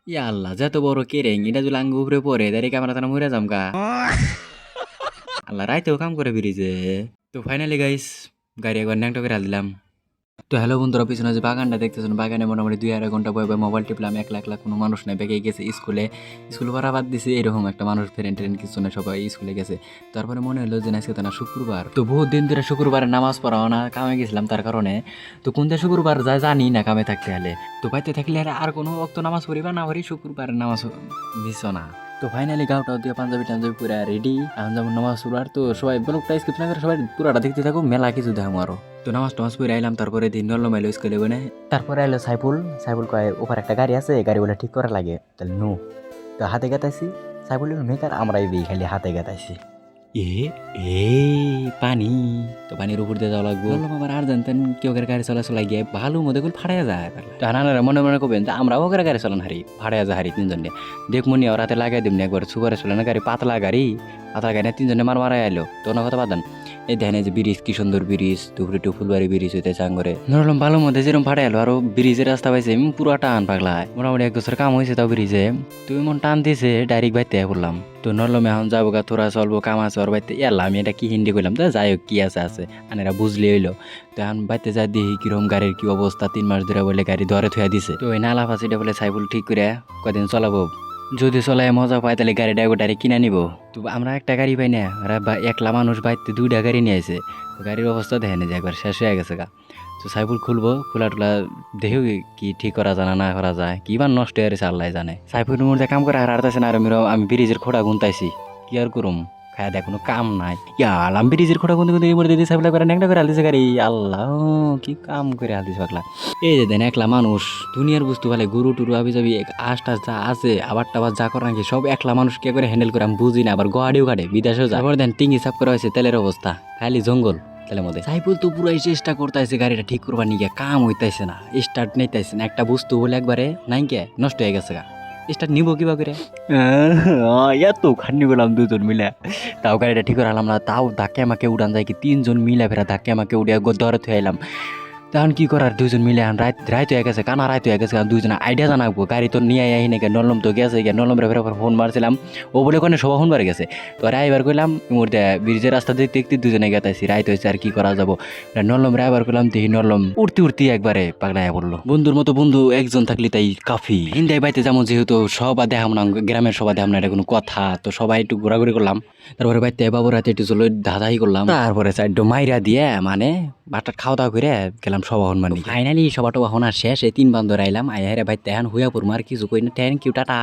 ইয়া আল্লাহ যত বড় কেরেং এটা যদি আঙ্গ উপরে পড়ে তাহলে ক্যামেরা তারা মরে যামকা। আল্লাহ রাইতেও কাম করে বেরিয়েছে। তো ফাইনালি গাইস গাড়ি একবার ন্যাংটো করে দিলাম। তো হ্যালো বন্ধুরা, পিছনে যে বাগানটা দেখতেছেন, বাগানে মোটামুটি 2-2.5 ঘন্টা বয়ে মোবাইল টিপলাম। একলা একলা কোনো মানুষ নাই, বেগে গেছে স্কুলে ভাড়া বাদ দিছে এরকম একটা মানুষ, ফ্রেন্ড ট্রেন্ড কিছু না, সবাই স্কুলে গেছে। তারপরে মনে হলো যে আজকে তো না শুক্রবার, তো বহুত দিন ধরে শুক্রবারে নামাজ পড়াও না, কামে গেছিলাম তার কারণে। তো কোনটা শুক্রবার যায় জানি না, কামে থাকতে হলে তো বাইতে থাকলে আর কোনো অক্ত নামাজ পড়িবা না পড়ি, শুক্রবারের নামাজ মিস না। তো ফাইনালি গাউটা দিয়ে পাঞ্জাবি টাঞ্জাবি পুরা রেডি, এখন যেমন নামাজ শুরুর। তো সবাই ব্লগটা স্কিপ না করে সবাই পুরাটা দেখতে থাকো, মেলা কিছু দেখাম আরো। তো নামাজ টামাজ পড়ে আইলাম, তারপরে দিন নল্লো মাইলো স্কুলে গনে। তারপরে এলো সাইফুল কয় ওপার একটা গাড়ি আছে, গাড়ি বলে ঠিক করা লাগে, তাহলে নো। তো হাতে গাতাইছি, সাইফুল মেকার, আমরাই খালি হাতে গাতাইছি। এ পানি, তো পানির উপর দিয়ে যাওয়া লাগবো। আমার আর জানতেন কেউ গাড়ি চলাচল গিয়ে ভালো মধ্যে ফাড়াইয়া যায়। নানারা মনে মনে করবেন যে আমরাও গাড়ি চালান হারি, ফাড়াইয়া যায় হারি তিনজন দিয়ে। দেখমনি ওর হাতে লাগাই দিমনি একবার, সুগারে চলে না গাড়ি, পাতলা গাড়ি না তিনজনে মারাই আইলো। তো ওনার কথা বাদান এই দেখেন যে ব্রিজ, কি সুন্দর ব্রিজ, দুপুরে ফুলবাড়ি ব্রিজ হইতে চাঙ্গরে ধরলাম ভালো মধ্যে যেরকম ফাড়াই এলো। আরো ব্রিজের রাস্তা পাইছে পুরো টান পাগলায়, মোটামুটি 1 বছর কাম হয়েছে তাও ব্রিজে। তুই মন টান দিয়েছে ডাইরেক্ট বাইতে বললাম। তো নরলমে এখন যাবো গা, তোরা চলবো, কাম আছে ওর বাইতে। আমি এটা কি হিন্দি করলাম, তো যাই হোক কি আছে আনেরা বুঝলে হইলো। তো এখন বাইতে যা দেখি কিরকম গাড়ির কি অবস্থা, 3 মাস ধরে বলে গাড়ি ধরে থুয়া দিছে। তো ওই নালা ফাঁসিটা বলে সাইফুল ঠিক করে কদিন চলাবো, যদি চলাই মজা পায় তাহলে গাড়িটা গোটারে কিনে নিব। তো আমরা একটা গাড়ি পাই না, একলা মানুষ বাইতে 2টা গাড়ি নিয়ে আসে। তো গাড়ির অবস্থা দেখে না যে একবার শেষ হয়ে গেছে গা। তো সাইফুল খুলবো, খোলা টোলা দেখেও কি ঠিক করা যায় না করা যায়, কি বা নষ্ট হয়ে গেছে আল্লাহ জানে। সাইফুল মধ্যে কাম করে হারতেছে না, আর আমি ব্রিজের খোড়া গুনতাইছি, কি আর করুম, খায় দেখ কোনো কাম নাই। আমি ব্রিজের খোড়া গুনতে গুনতে মরে দিদি সাইফুল করে ন্যাংটা করে হালতেছে গাড়ি। আল্লাহ কি কাম করে হালতেছে পাগলা। এই যে দেন একলা মানুষ, দুনিয়ার বস্তু ভালো, গরু টুরু আবি যাবি আশ টাস যা আছে, আবার টাবার যা করে নাকি সব একলা মানুষ কে করে হ্যান্ডেল করে আমি বুঝি না। আবার গোয়াড়িও কাটে, বিদেশেও যায়। আবার দেন টিঙ্গি সাফ করা হয়েছে, তেলের অবস্থা খালি জঙ্গল তেলের মধ্যে। সাইফুল তো পুরাই চেষ্টা করতেছে গাড়িটা ঠিক করবার নিয়ে, কাম হইতেছে না, স্টার্ট নিতেছে না। একটা বস্তু বলে একবারে নাই কে নষ্ট হয়ে গেছে গা, স্টার্ট নিব কিবা করে। এত খান্নি গেলাম দুজন মিলে, তাও গাড়িটা ঠিক করে আলাম না। তাও ধাক্কে আমাকে উড়ান যায় কি, 3জন মিলে ফেরা ধাক্কে আমাকে উড়িয়ে ধরে থুয়ে আইলাম। তখন কি করার, 2জন মিলে রাত হয়ে গেছে, কানা রাত হয়ে গেছে। 2জন আইডিয়া জানাবো, গাড়ি তো নিয়ে আই নাকি, নলম তো গেছে গিয়ে, নলম রে ফের ফোন মারছিলাম, ও বলে কোনে সবাই ফোন মারে গেছে। তো রাইবার কইলাম মুহূর্তে ব্রিজের রাস্তা দেখতে দেখতে 2জনে গেতাইছি, রাইত হয়েছে আর কি করা যাবো। নলম রাইবার করলাম, দেখি নলম উড়তি একবারে পাগলাইয়া পড়লো। বন্ধুর মতো বন্ধু একজন থাকলে তাই কাফি। হিন্দাই বাইতে যেমন, যেহেতু সবা দেখাম না, গ্রামের সবা দেখাম না, এটা কোনো কথা। তো সবাই একটু ঘোরাঘুরি করলাম, তারপরে বাইতে বাবুর হাতে একটু চলো ধাঁধাই করলাম, তারপরে সাইড মাইরা দিয়ে মানে বাটার খাওয়া দাওয়া করে গেলাম সবা হন। মানে ফাইনালি সবাটা হওয়ার শেষ, এই 3 বান্ধব আইলাম, আইহারে বাইতে এখন হুইয়া পড়মার কিছু কই না। Thank you, tata.